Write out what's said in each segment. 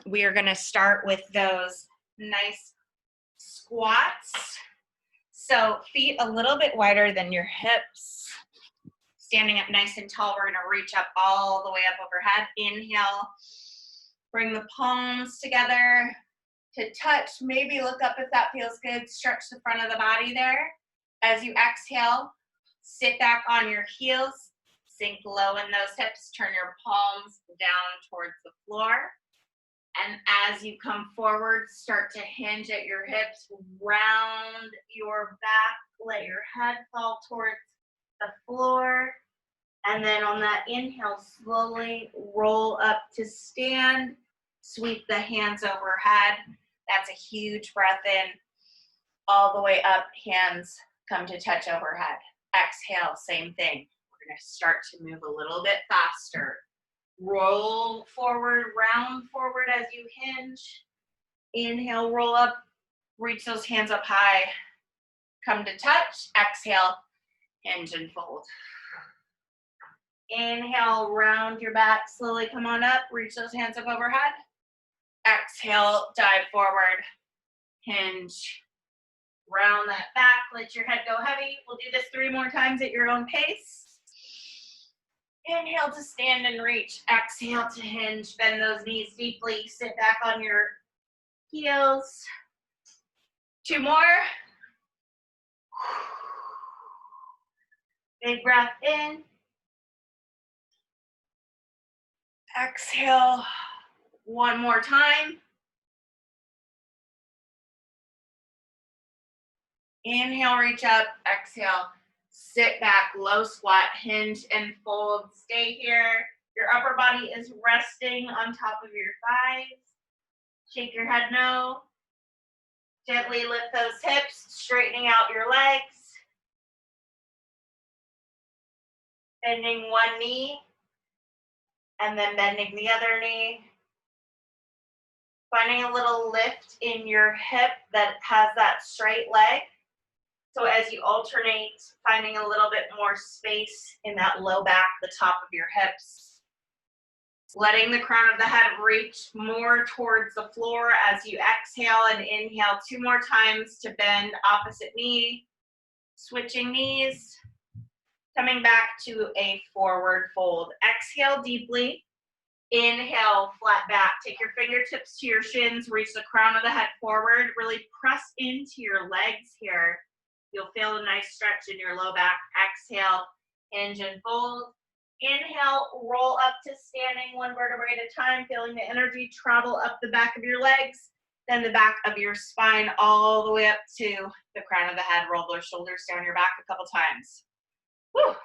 We are going to start with those nice squats. So feet a little bit wider than your hips. Standing up nice and tall, we're going to reach up all the way up overhead. Inhale, bring the palms together to touch. Maybe look up if that feels good. Stretch the front of the body there. As you exhale, sit back on your heels. Sink low in those hips. Turn your palms down towards the floor. And as you come forward, start to hinge at your hips. Round your back. Let your head fall towards the floor. And then on that inhale, slowly roll up to stand. Sweep the hands overhead. That's a huge breath in. All the way up, hands come to touch overhead. Exhale, same thing. We're going to start to move a little bit faster. Roll forward, round forward as you hinge. Inhale, roll up. Reach those hands up high. Come to touch. Exhale, hinge and fold. Inhale, round your back, slowly come on up, reach those hands up overhead. Exhale, dive forward, hinge, round that back, let your head go heavy. We'll do this 3 more times at your own pace. Inhale to stand and reach, exhale to hinge, bend those knees deeply, sit back on your heels. 2 more. Big breath in. Exhale, 1 more time. Inhale, reach up, exhale, sit back, low squat, hinge and fold. Stay here. Your upper body is resting on top of your thighs. Shake your head no. Gently lift those hips, straightening out your legs. Bending one knee. And then bending the other knee. Finding a little lift in your hip that has that straight leg. So as you alternate, finding a little bit more space in that low back, the top of your hips. Letting the crown of the head reach more towards the floor as you exhale and inhale 2 more times to bend opposite knee. Switching knees. Coming back to a forward fold. Exhale deeply. Inhale, flat back. Take your fingertips to your shins. Reach the crown of the head forward. Really press into your legs here. You'll feel a nice stretch in your low back. Exhale, hinge and fold. Inhale, roll up to standing 1 vertebrae at a time. Feeling the energy travel up the back of your legs. Then the back of your spine all the way up to the crown of the head. Roll those shoulders down your back a couple times. Whew.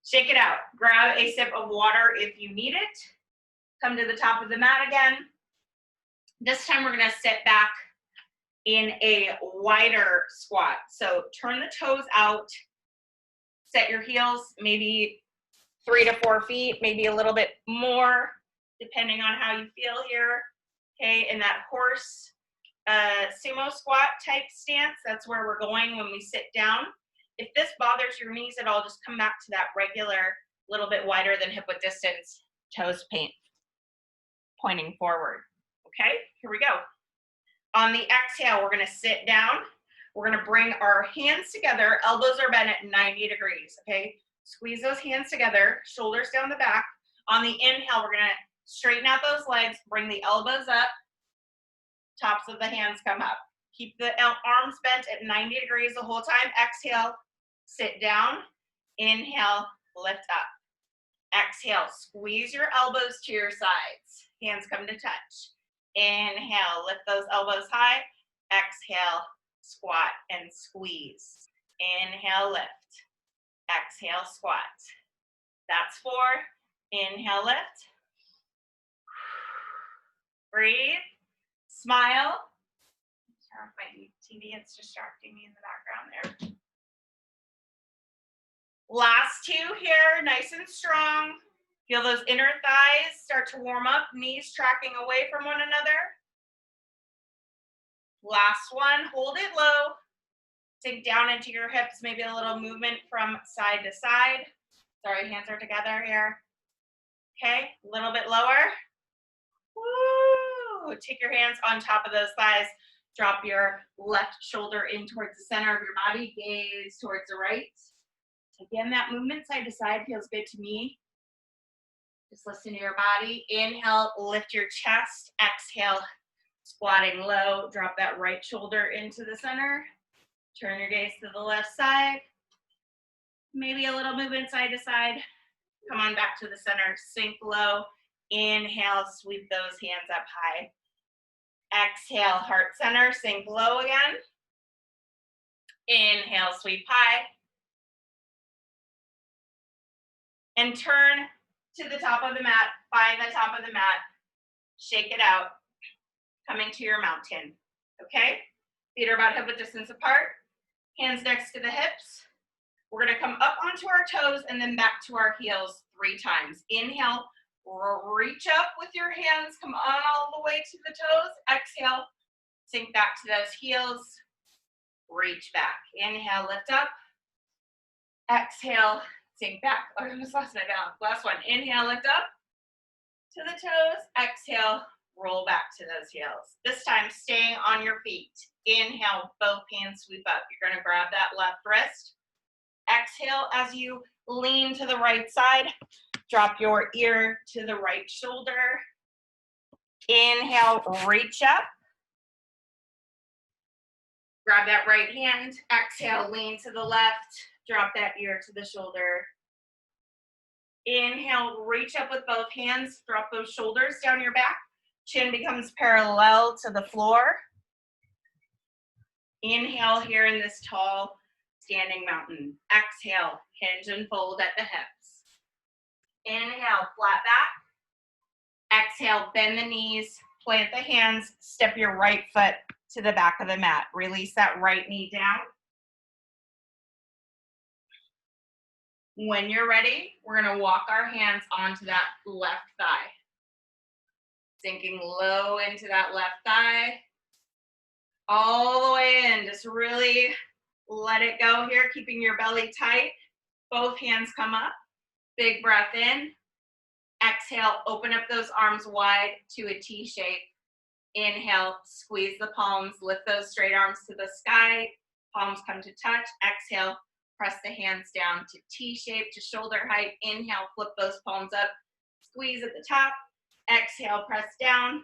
Shake it out. Grab a sip of water if you need it. Come to the top of the mat again. This time we're going to sit back in a wider squat. So turn the toes out. Set your heels maybe 3 to 4 feet, maybe a little bit more, depending on how you feel here. Okay, in that horse sumo squat type stance, that's where we're going when we sit down. If this bothers your knees at all, just come back to that regular, little bit wider than hip width distance, toes pointing forward. Okay, here we go. On the exhale, we're gonna sit down. We're gonna bring our hands together, elbows are bent at 90 degrees, okay? Squeeze those hands together, shoulders down the back. On the inhale, we're gonna straighten out those legs, bring the elbows up, tops of the hands come up. Keep the arms bent at 90 degrees the whole time. Exhale, sit down. Inhale, lift up. Exhale, squeeze your elbows to your sides. Hands come to touch. Inhale, lift those elbows high. Exhale, squat and squeeze. Inhale, lift. Exhale, squat. That's 4. Inhale, lift. Breathe. Smile. Turn off my TV, it's distracting me in the background there. Last 2 here, nice and strong. Feel those inner thighs start to warm up, knees tracking away from one another. Last one, hold it low. Sink down into your hips, maybe a little movement from side to side. Sorry, hands are together here. Okay, a little bit lower. Woo! take your hands on top of those thighs. Drop your left shoulder in towards the center of your body. Gaze towards the right. Again, that movement side to side feels good to me. Just listen to your body. Inhale, lift your chest. Exhale, squatting low. Drop that right shoulder into the center. Turn your gaze to the left side. Maybe a little movement side to side. Come on back to the center. Sink low. Inhale, sweep those hands up high. Exhale, heart center. Sink low again. Inhale, sweep high. And turn to the top of the mat. Find the top of the mat. Shake it out. Coming to your mountain. Okay? Feet are about hip width distance apart. Hands next to the hips. We're going to come up onto our toes and then back to our heels 3 times. Inhale, reach up with your hands. Come on all the way to the toes. Exhale, sink back to those heels. Reach back. Inhale, lift up. Exhale, sink back. Oh, I almost lost my balance. Last one. Inhale, lift up to the toes. Exhale, roll back to those heels. This time, staying on your feet. Inhale, both hands sweep up. You're going to grab that left wrist. Exhale as you lean to the right side. Drop your ear to the right shoulder. Inhale, reach up. Grab that right hand. Exhale, lean to the left. Drop that ear to the shoulder. Inhale, reach up with both hands. Drop those shoulders down your back. Chin becomes parallel to the floor. Inhale here in this tall standing mountain. Exhale, hinge and fold at the hips. Inhale, flat back. Exhale, bend the knees, plant the hands, step your right foot to the back of the mat. Release that right knee down. When you're ready, we're going to walk our hands onto that left thigh. Sinking low into that left thigh. All the way in. Just really let it go here, keeping your belly tight. Both hands come up. Big breath in. Exhale, open up those arms wide to a T shape. Inhale, squeeze the palms, lift those straight arms to the sky. Palms come to touch. Exhale, press the hands down to T shape, to shoulder height. Inhale, flip those palms up. Squeeze at the top. Exhale, press down.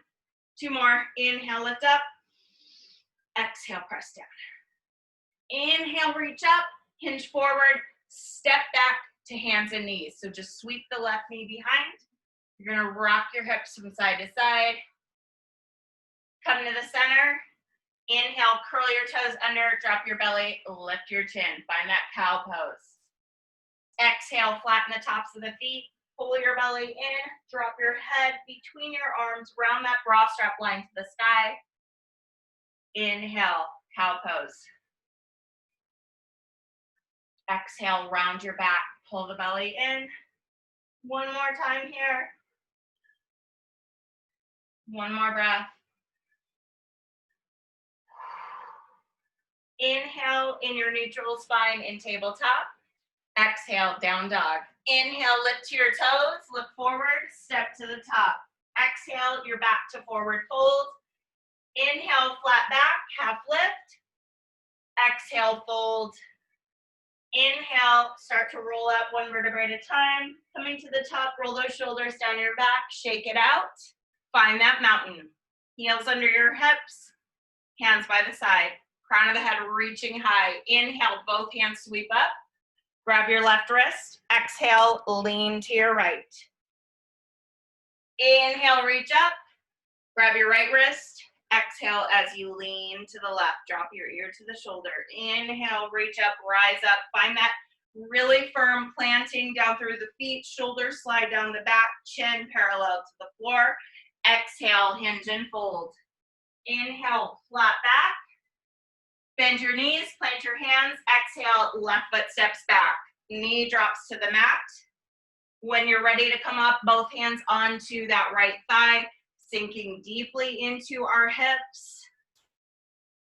2 more. Inhale, lift up. Exhale, press down. Inhale, reach up, hinge forward, step back to hands and knees. So just sweep the left knee behind. You're going to rock your hips from side to side. Come to the center. Inhale, curl your toes under, drop your belly, lift your chin. Find that cow pose. Exhale, flatten the tops of the feet. Pull your belly in, drop your head between your arms, round that bra strap line to the sky. Inhale, cow pose. Exhale, round your back, pull the belly in. One more time here. One more breath. Inhale in your neutral spine in tabletop. Exhale, down dog. Inhale, lift to your toes, look forward, step to the top. Exhale, you're back to forward fold. Inhale, flat back, half lift. Exhale, fold. Inhale, start to roll up 1 vertebrae at a time. Coming to the top, roll those shoulders down your back, shake it out. Find that mountain. Heels under your hips, hands by the side. Crown of the head reaching high. Inhale, both hands sweep up. Grab your left wrist. Exhale, lean to your right. Inhale, reach up. Grab your right wrist. Exhale as you lean to the left. Drop your ear to the shoulder. Inhale, reach up, rise up. Find that really firm planting down through the feet. Shoulders slide down the back. Chin parallel to the floor. Exhale, hinge and fold. Inhale, flat back. Bend your knees, plant your hands. Exhale, left foot steps back. Knee drops to the mat. When you're ready to come up, both hands onto that right thigh, sinking deeply into our hips.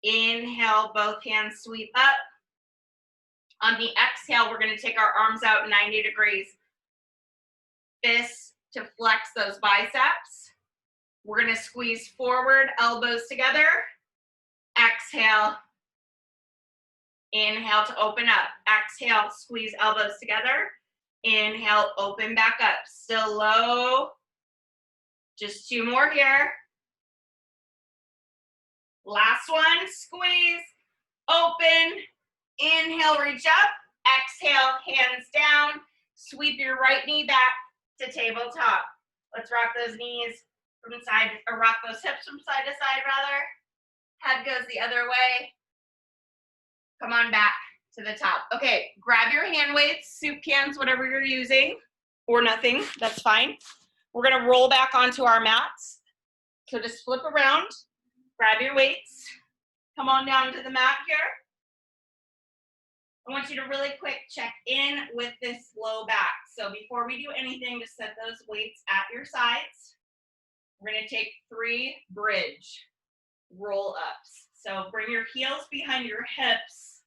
Inhale, both hands sweep up. On the exhale, we're going to take our arms out 90 degrees. Fists to flex those biceps. We're gonna squeeze forward, elbows together. Exhale. Inhale to open up. Exhale, squeeze elbows together. Inhale, open back up. Still low. Just 2 more here. Last one, squeeze, open. Inhale, reach up. Exhale, hands down. Sweep your right knee back to tabletop. Let's rock those knees from side, or rock those hips from side to side rather. Head goes the other way. Come on back to the top. Okay, grab your hand weights, soup cans, whatever you're using, or nothing, that's fine. We're gonna roll back onto our mats. So just flip around, grab your weights, come on down to the mat here. I want you to really quick check in with this low back. So before we do anything, just set those weights at your sides. We're gonna take 3 bridge roll ups. So bring your heels behind your hips,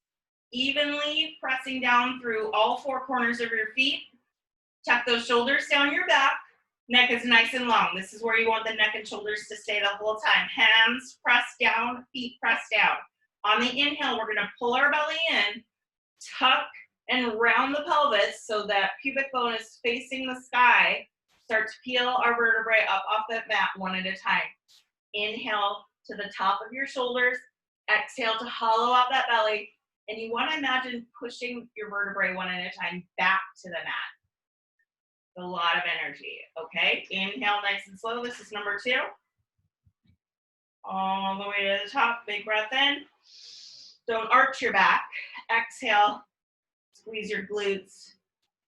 evenly pressing down through all 4 corners of your feet. Tuck those shoulders down your back. Neck is nice and long. This is where you want the neck and shoulders to stay the whole time. Hands press down, feet press down. On the inhale, we're gonna pull our belly in, tuck and round the pelvis so that pubic bone is facing the sky. Start to peel our vertebrae up off that mat one at a time. Inhale to the top of your shoulders. Exhale to hollow out that belly. And you want to imagine pushing your vertebrae one at a time back to the mat. A lot of energy, okay? Inhale nice and slow. This is number 2. All the way to the top. Big breath in. Don't arch your back. Exhale. Squeeze your glutes.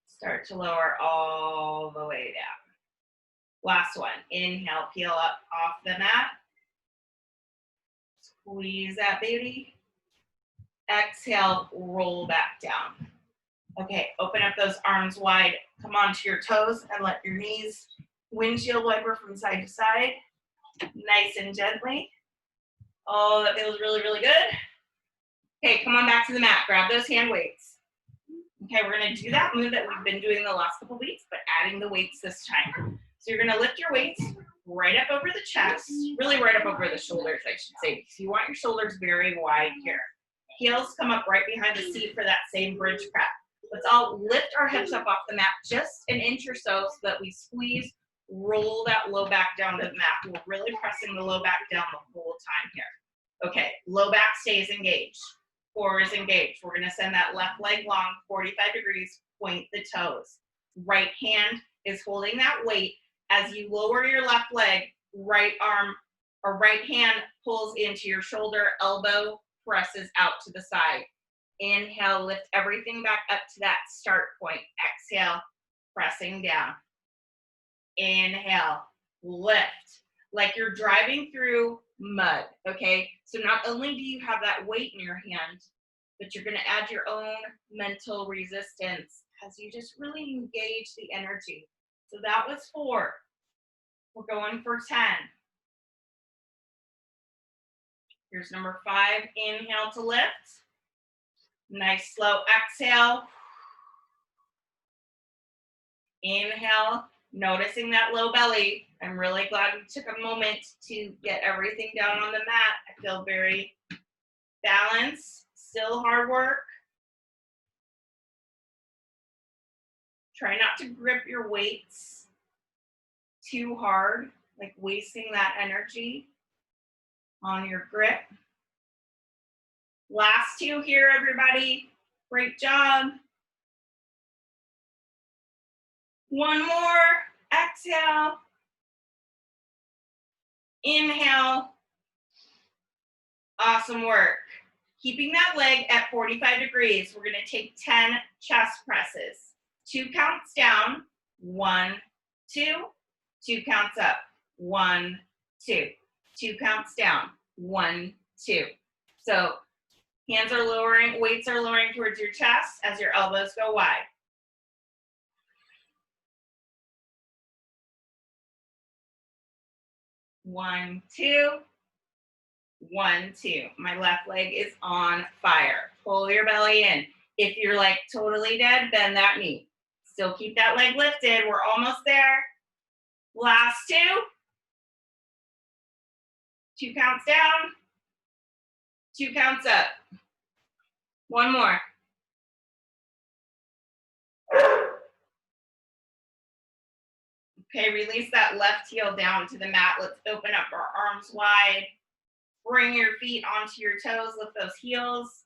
Start to lower all the way down. Last one. Inhale, peel up off the mat. Squeeze that baby. Exhale, roll back down. Okay, open up those arms wide. Come onto your toes and let your knees windshield wiper from side to side. Nice and gently. Oh, that feels really, really good. Okay, come on back to the mat. Grab those hand weights. Okay, we're gonna do that move that we've been doing the last couple weeks, but adding the weights this time. So you're gonna lift your weights right up over the chest, really right up over the shoulders, I should say, because you want your shoulders very wide here. Heels come up right behind the seat for that same bridge prep. Let's all lift our hips up off the mat just an inch or so that we squeeze, roll that low back down to the mat. We're really pressing the low back down the whole time here. Okay, low back stays engaged. Core is engaged. We're gonna send that left leg long, 45 degrees, point the toes. Right hand is holding that weight. As you lower your left leg, right arm or right hand pulls into your shoulder, elbow presses out to the side. Inhale, lift everything back up to that start point. Exhale, pressing down. Inhale, lift, like you're driving through mud, okay? So not only do you have that weight in your hand, but you're gonna add your own mental resistance as you just really engage the energy. So that was 4. We're going for 10. Here's number 5, inhale to lift. Nice slow exhale. Inhale, noticing that low belly. I'm really glad we took a moment to get everything down on the mat. I feel very balanced, still hard work. Try not to grip your weights too hard, like wasting that energy on your grip. Last 2 here, everybody. Great job. 1 more. Exhale. Inhale. Awesome work. Keeping that leg at 45 degrees, we're going to take 10 chest presses. 2 counts down. 1, 2. 2 counts up. 1, 2. 2 counts down. 1, 2. So hands are lowering, weights are lowering towards your chest as your elbows go wide. One, 2. 1, 2. My left leg is on fire. Pull your belly in. If you're like totally dead, bend that knee. Still keep that leg lifted. We're almost there. Last 2. 2 counts down, 2 counts up. One more. Okay, release that left heel down to the mat. Let's open up our arms wide. Bring your feet onto your toes. Lift those heels.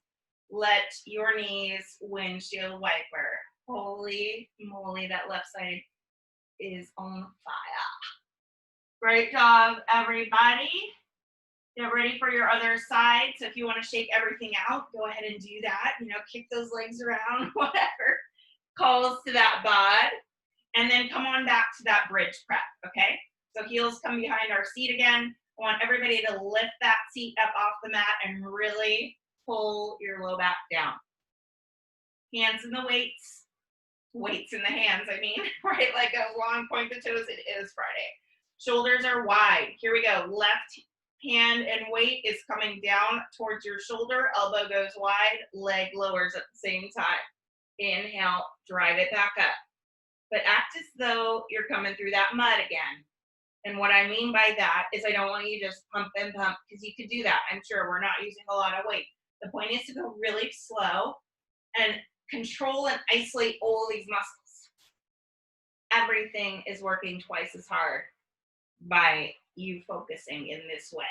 Let your knees windshield wiper. Holy moly, that left side is on fire. Great job, everybody. Get ready for your other side. So if you want to shake everything out, go ahead and do that. You know, kick those legs around, whatever calls to that bod. And then come on back to that bridge prep, okay? So heels come behind our seat again. I want everybody to lift that seat up off the mat and really pull your low back down. Hands in the weights in the hands, I mean, right? Like a long point to toes, it is Friday. Shoulders are wide. Here we go. Left hand and weight is coming down towards your shoulder. Elbow goes wide, leg lowers at the same time. Inhale, drive it back up. But act as though you're coming through that mud again. And what I mean by that is I don't want you to just pump and pump, because you could do that. I'm sure we're not using a lot of weight. The point is to go really slow and control and isolate all these muscles. Everything is working twice as hard by you focusing in this way.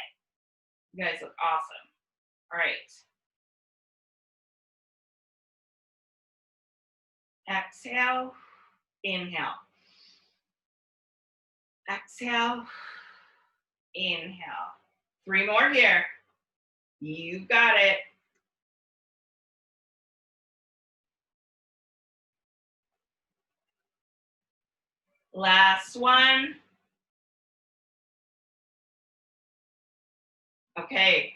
You guys look awesome. All right. Exhale, inhale. Exhale, inhale. 3 more here. You got it. Last one. Okay.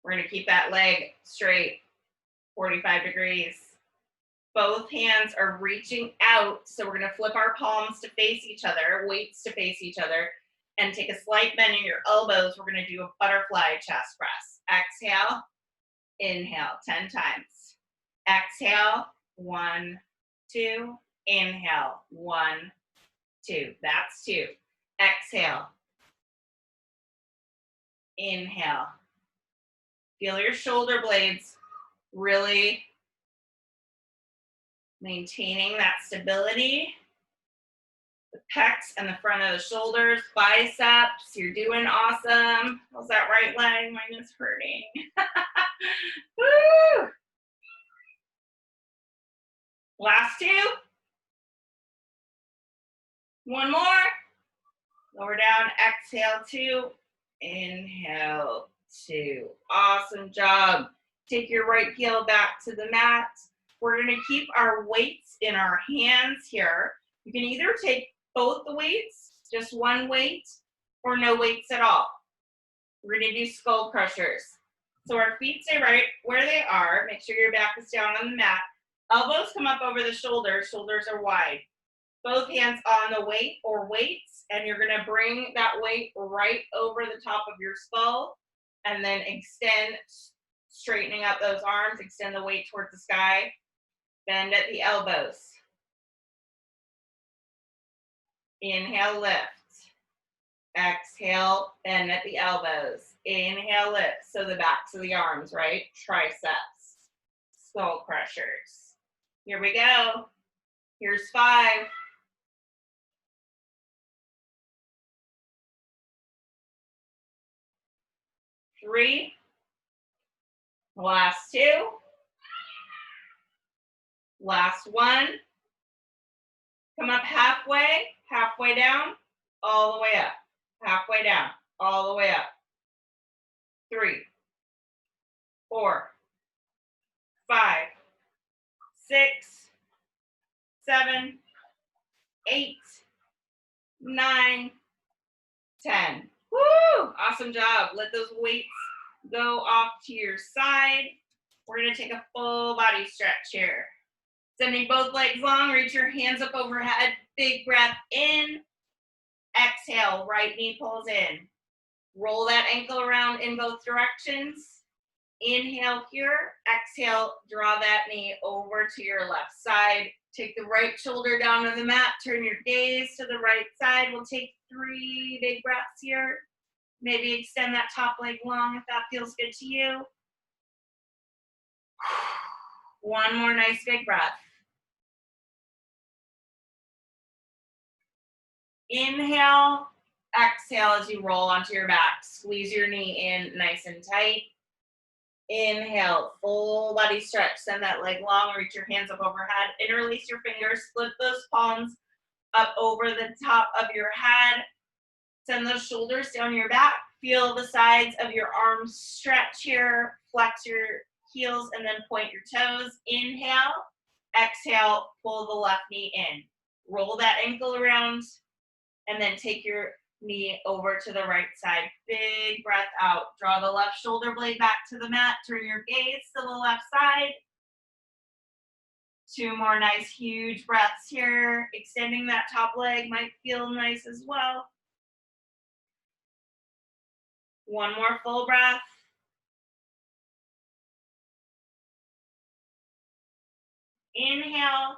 We're going to keep that leg straight, 45 degrees. Both hands are reaching out. So we're going to flip our palms to face each other, weights to face each other, and take a slight bend in your elbows. We're going to do a butterfly chest press. Exhale, inhale, 10 times. Exhale, 1, 2. Inhale, 1, 2. That's 2. Exhale. Inhale. Feel your shoulder blades really maintaining that stability. The pecs and the front of the shoulders, biceps, you're doing awesome. How's that right leg? Mine is hurting. Woo! Last 2. One more. Lower down, exhale 2. Inhale 2. Awesome job. Take your right heel back to the mat. We're going to keep our weights in our hands here. You can either take both the weights, just one weight, or no weights at all. We're going to do skull crushers. So our feet stay right where they are. Make sure your back is down on the mat. Elbows come up over the shoulders. Shoulders are wide. Both hands on the weight or weights, and you're going to bring that weight right over the top of your skull, and then extend, straightening out those arms, extend the weight towards the sky, bend at the elbows. Inhale, lift. Exhale, bend at the elbows. Inhale, lift. So the backs of the arms, right? Triceps, skull crushers. Here we go. Here's 5. 3. Last 2. Last 1. Come up halfway, halfway down, all the way up. Halfway down, all the way up. 3, 4, 5, 6, 7, 8, 9, 10. Woo! Awesome job. Let those weights go off to your side. We're going to take a full body stretch here. Sending both legs long, reach your hands up overhead. Big breath in. Exhale, right knee pulls in. Roll that ankle around in both directions. Inhale here. Exhale, draw that knee over to your left side. Take the right shoulder down to the mat. Turn your gaze to the right side. We'll take 3 big breaths here. Maybe extend that top leg long if that feels good to you. One more nice big breath. Inhale, exhale as you roll onto your back. Squeeze your knee in nice and tight. Inhale, full body stretch. Send that leg long, reach your hands up overhead. Interlace your fingers, split those palms up over the top of your head. Send those shoulders down your back. Feel the sides of your arms stretch here. Flex your heels and then point your toes. Inhale, exhale, pull the left knee in. Roll that ankle around and then take your knee over to the right side. Big breath out. Draw the left shoulder blade back to the mat. Turn your gaze to the left side. Two more nice huge breaths here. Extending that top leg might feel nice as well. One more full breath. Inhale,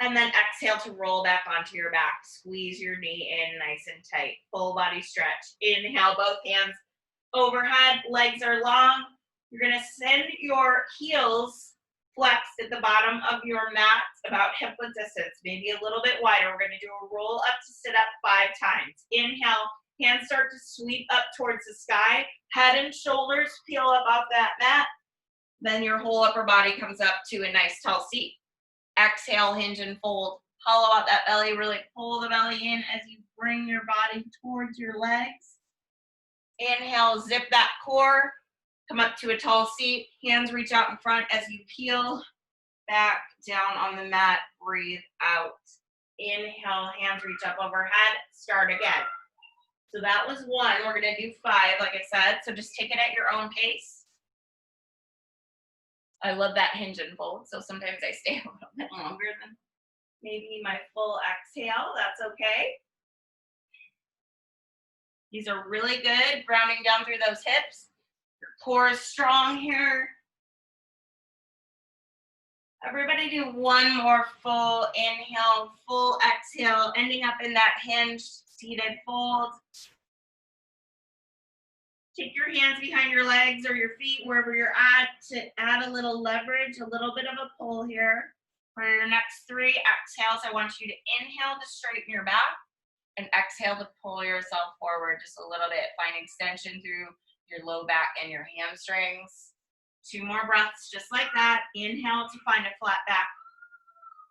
and then exhale to roll back onto your back. Squeeze your knee in nice and tight. Full body stretch. Inhale, both hands overhead, legs are long. You're gonna send your heels flexed at the bottom of your mat, about hip width distance, maybe a little bit wider. We're gonna do a roll up to sit up 5 times. Inhale, hands start to sweep up towards the sky. Head and shoulders peel up off that mat. Then your whole upper body comes up to a nice tall seat. Exhale, hinge and fold. Hollow out that belly, really pull the belly in as you bring your body towards your legs. Inhale, zip that core. Come up to a tall seat. Hands reach out in front as you peel back down on the mat. Breathe out. Inhale, hands reach up overhead. Start again. So that was 1. We're going to do 5, like I said. So just take it at your own pace. I love that hinge and fold. So sometimes I stay a little bit longer than maybe my full exhale. That's okay. These are really good. Grounding down through those hips. Your core is strong here. Everybody do 1 more full inhale, full exhale, ending up in that hinged seated fold. Take your hands behind your legs or your feet, wherever you're at, to add a little leverage, a little bit of a pull here. For your next 3 exhales, I want you to inhale to straighten your back and exhale to pull yourself forward just a little bit. Find extension through your low back and your hamstrings. 2 more breaths just like that. Inhale to find a flat back.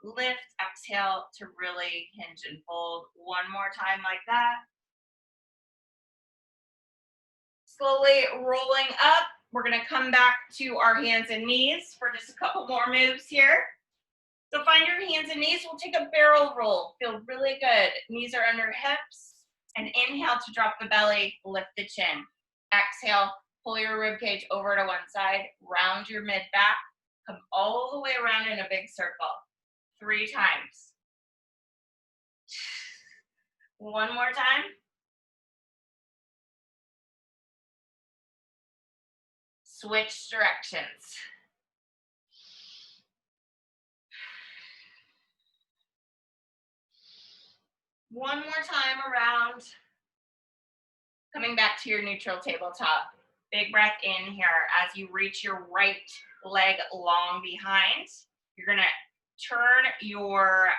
Lift, exhale to really hinge and fold. 1 more time like that. Slowly rolling up. We're gonna come back to our hands and knees for just a couple more moves here. So find your hands and knees. We'll take a barrel roll. Feel really good. Knees are under hips. And inhale to drop the belly, lift the chin. Exhale, pull your rib cage over to one side, round your mid back, come all the way around in a big circle. 3 times. 1 more time. Switch directions. One more time around. Coming back to your neutral tabletop. Big breath in here as you reach your right leg long behind. You're gonna turn your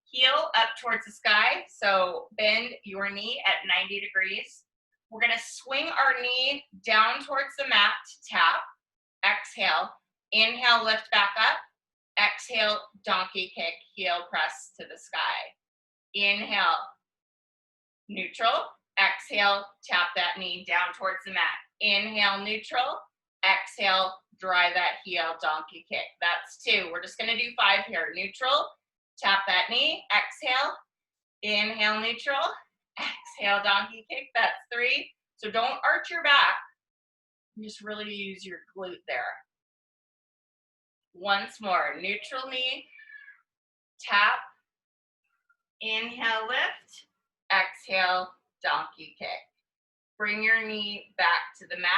heel up towards the sky. So bend your knee at 90 degrees. We're gonna swing our knee down towards the mat to tap. Exhale, inhale, lift back up. Exhale, donkey kick, heel press to the sky. Inhale, neutral. Exhale, tap that knee down towards the mat. Inhale, neutral. Exhale, drive that heel, donkey kick. That's 2. We're just gonna do 5 here. Neutral, tap that knee. Exhale, inhale, neutral. Exhale, donkey kick. That's 3. So don't arch your back. Just really use your glute there. Once more, neutral knee, tap, inhale, lift, exhale, donkey kick. Bring your knee back to the mat.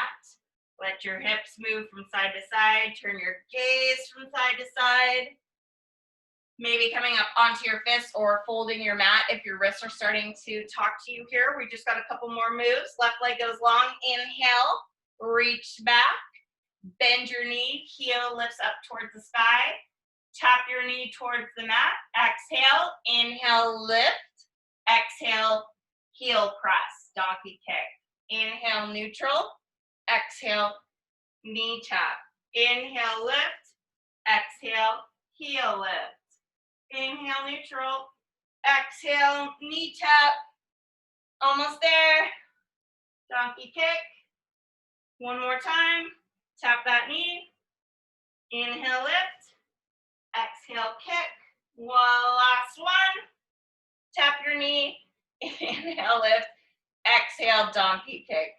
Let your hips move from side to side. Turn your gaze from side to side. Maybe coming up onto your fists or folding your mat if your wrists are starting to talk to you here. We just got a couple more moves. Left leg goes long. Inhale, reach back. Bend your knee, heel lifts up towards the sky. Tap your knee towards the mat. Exhale, inhale, lift. Exhale, heel press, donkey kick. Inhale, neutral. Exhale, knee tap. Inhale, lift. Exhale, heel lift. Inhale, neutral. Exhale, knee tap. Almost there. Donkey kick. One more time. Tap that knee. Inhale, lift. Exhale, kick. One last one. Tap your knee. Inhale, lift. Exhale, donkey kick.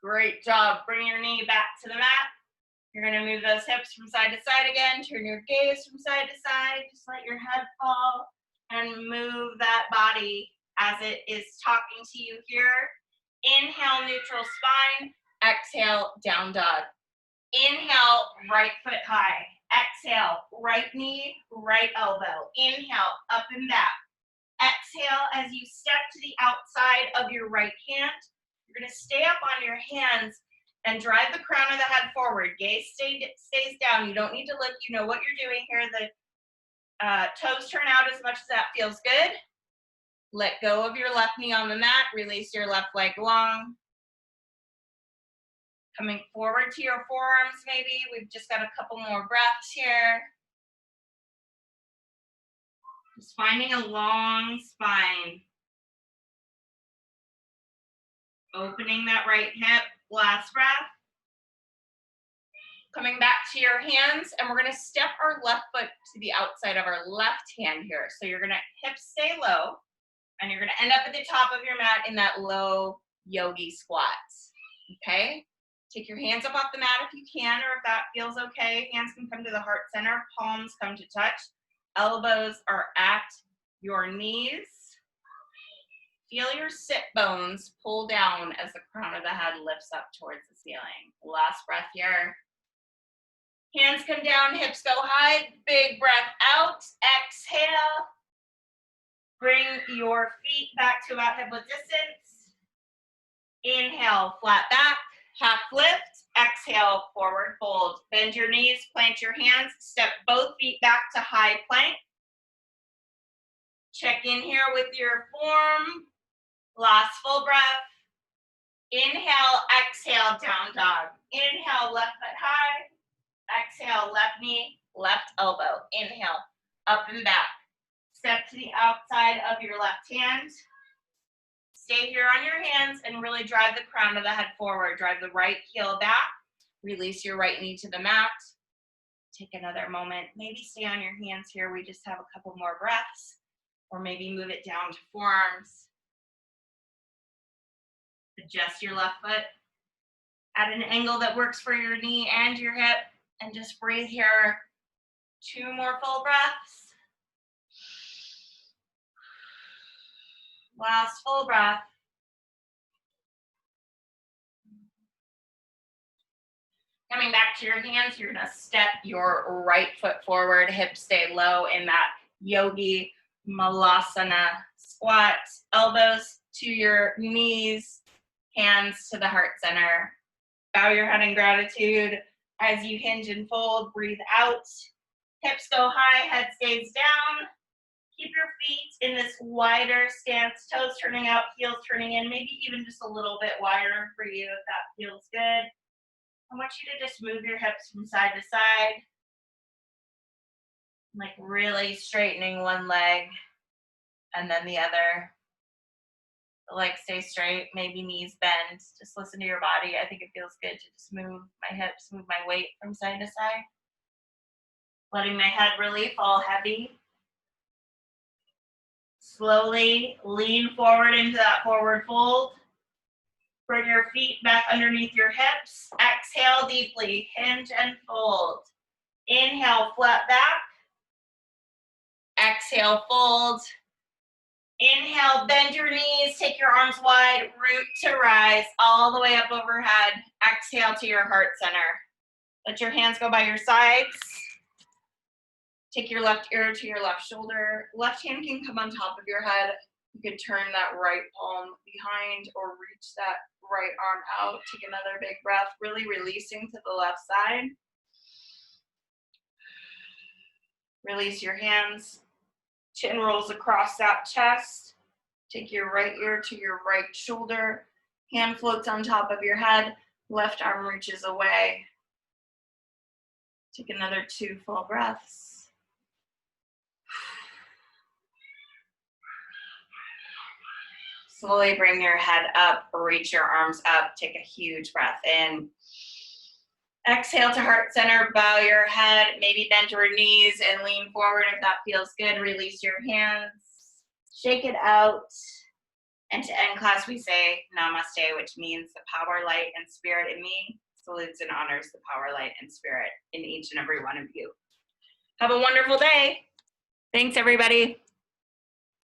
Great job. Bring your knee back to the mat. You're going to move those hips from side to side again. Turn your gaze from side to side. Just let your head fall and move that body as it is talking to you here. Inhale, neutral spine. Exhale, down dog. Inhale, right foot high. Exhale, right knee, right elbow. Inhale, up and back. Exhale, as you step to the outside of your right hand, you're going to stay up on your hands and drive the crown of the head forward. Gaze stays down. You don't need to look. You know what you're doing here. The toes turn out as much as that feels good. Let go of your left knee on the mat. Release your left leg long. Coming forward to your forearms maybe. We've just got a couple more breaths here. Just finding a long spine. Opening that right hip. Last breath. Coming back to your hands, and we're going to step our left foot to the outside of our left hand here. So you're going to hips stay low, and you're going to end up at the top of your mat in that low yogi squat. Okay? Take your hands up off the mat if you can, or if that feels okay. Hands can come to the heart center, palms come to touch. Elbows are at your knees. Feel your sit bones pull down as the crown of the head lifts up towards the ceiling. Last breath here. Hands come down, hips go high. Big breath out. Exhale. Bring your feet back to about hip width distance. Inhale, flat back, half lift. Exhale, forward fold. Bend your knees, plant your hands. Step both feet back to high plank. Check in here with your form. Last full breath. Inhale, exhale, down dog. Inhale, left foot high. Exhale, left knee, left elbow. Inhale, up and back. Step to the outside of your left hand. Stay here on your hands and really drive the crown of the head forward. Drive the right heel back. Release your right knee to the mat. Take another moment. Maybe stay on your hands here. We just have a couple more breaths. Or maybe move it down to forearms. Adjust your left foot at an angle that works for your knee and your hip. And just breathe here. 2 more full breaths. Last full breath. Coming back to your hands, you're gonna step your right foot forward, hips stay low in that yogi malasana squat. Elbows to your knees, hands to the heart center. Bow your head in gratitude. As you hinge and fold, breathe out. Hips go high, head stays down. Keep your feet in this wider stance, toes turning out, heels turning in, maybe even just a little bit wider for you if that feels good. I want you to just move your hips from side to side, like really straightening one leg and then the other. The legs stay straight, maybe knees bend. Just listen to your body. I think it feels good to just move my hips, move my weight from side to side. Letting my head really fall heavy. Slowly lean forward into that forward fold. Bring your feet back underneath your hips. Exhale deeply, hinge and fold. Inhale, flat back. Exhale, fold. Inhale, bend your knees, take your arms wide, root to rise, all the way up overhead. Exhale to your heart center. Let your hands go by your sides. Take your left ear to your left shoulder. Left hand can come on top of your head. You could turn that right palm behind or reach that right arm out. Take another big breath, really releasing to the left side. Release your hands. Chin rolls across that chest. Take your right ear to your right shoulder. Hand floats on top of your head. Left arm reaches away. Take another 2 full breaths. Slowly bring your head up, reach your arms up, take a huge breath in. Exhale to heart center, bow your head, maybe bend your knees and lean forward if that feels good. Release your hands, shake it out. And to end class, we say namaste, which means the power, light, and spirit in me salutes and honors the power, light, and spirit in each and every one of you. Have a wonderful day. Thanks, everybody.